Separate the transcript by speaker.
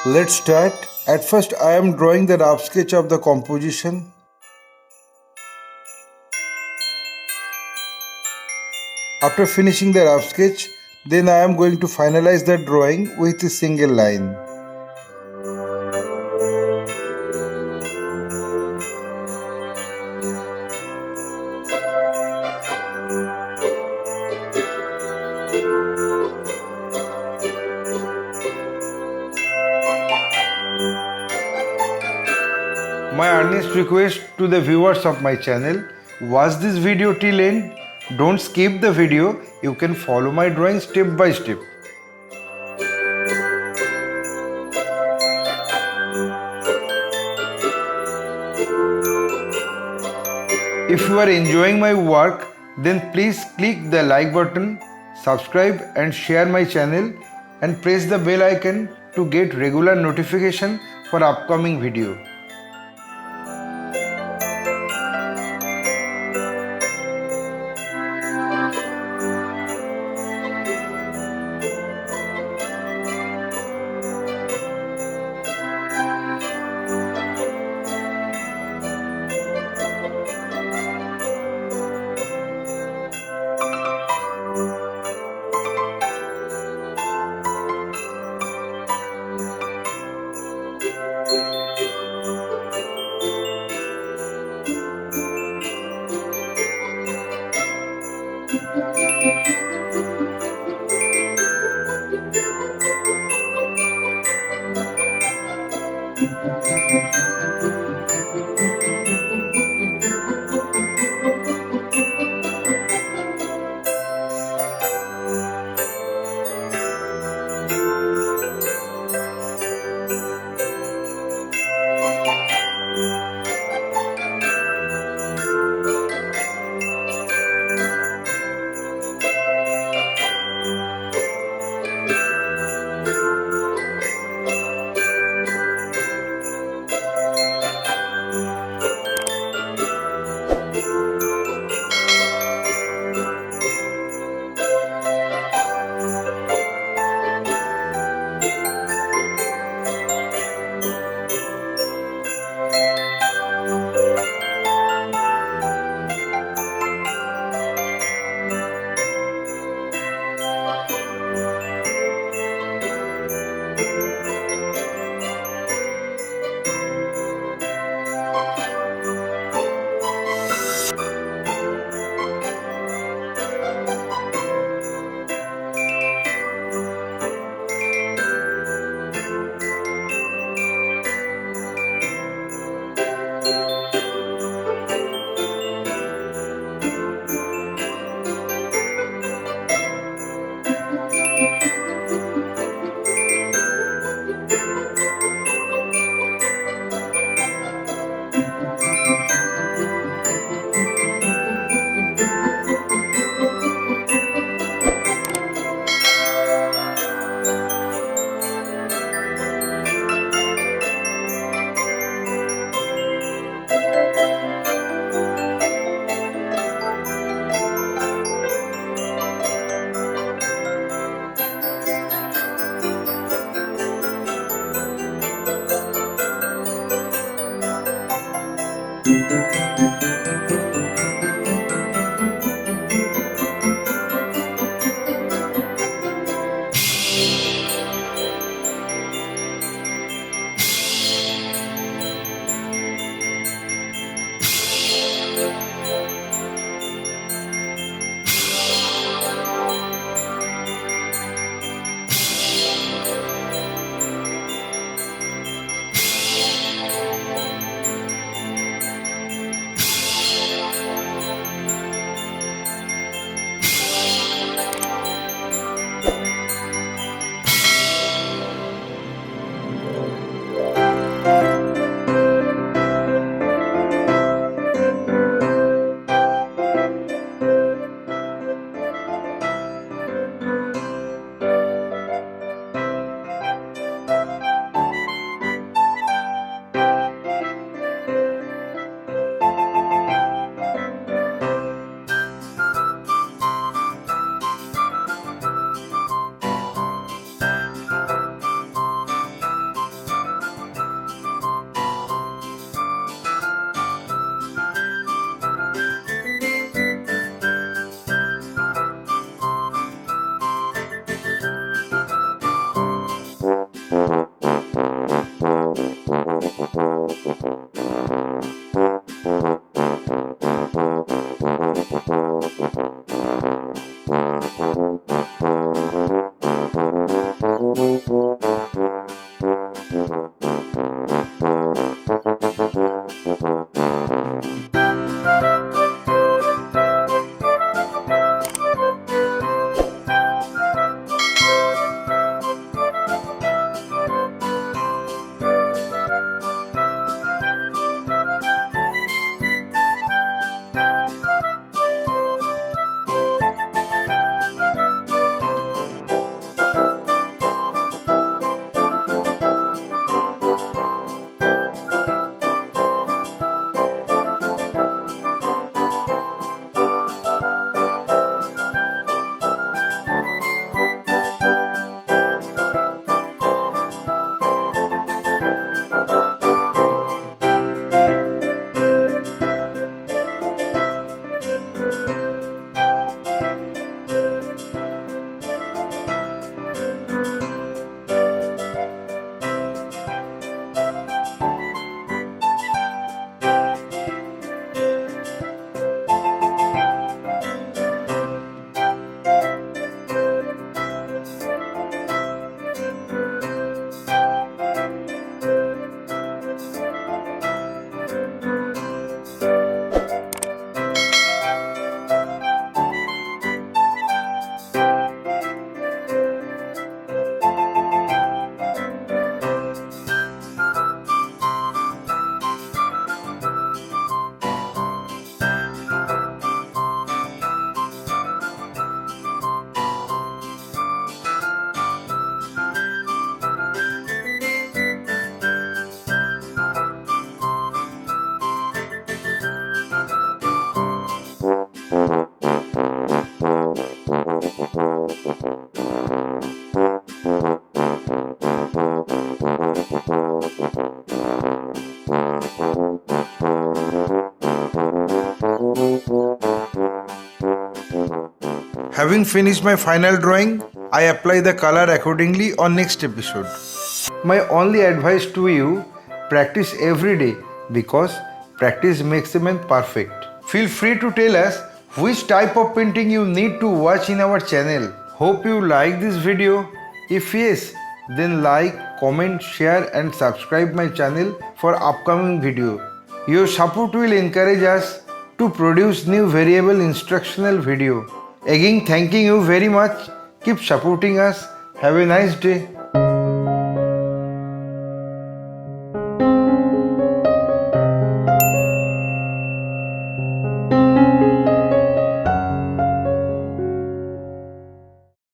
Speaker 1: Let's start. At first I am drawing the rough sketch of the composition. After finishing the rough sketch, then I am going to finalize the drawing with a single line. My earnest request to the viewers of my channel, watch this video till end. Don't skip the video. You can follow my drawing step by step. If you are enjoying my work, then please click the like button, subscribe and share my channel and press the bell icon to get regular notification for upcoming video. Having finished my final drawing, I apply the color accordingly on next episode. My only advice to you, practice every day because practice makes a man perfect. Feel free to tell us which type of painting you need to watch in our channel. Hope you like this video. If yes, then like, comment, share and subscribe my channel for upcoming video. Your support will encourage us to produce new variable instructional video. Again, thanking you very much. Keep supporting us. Have a nice day.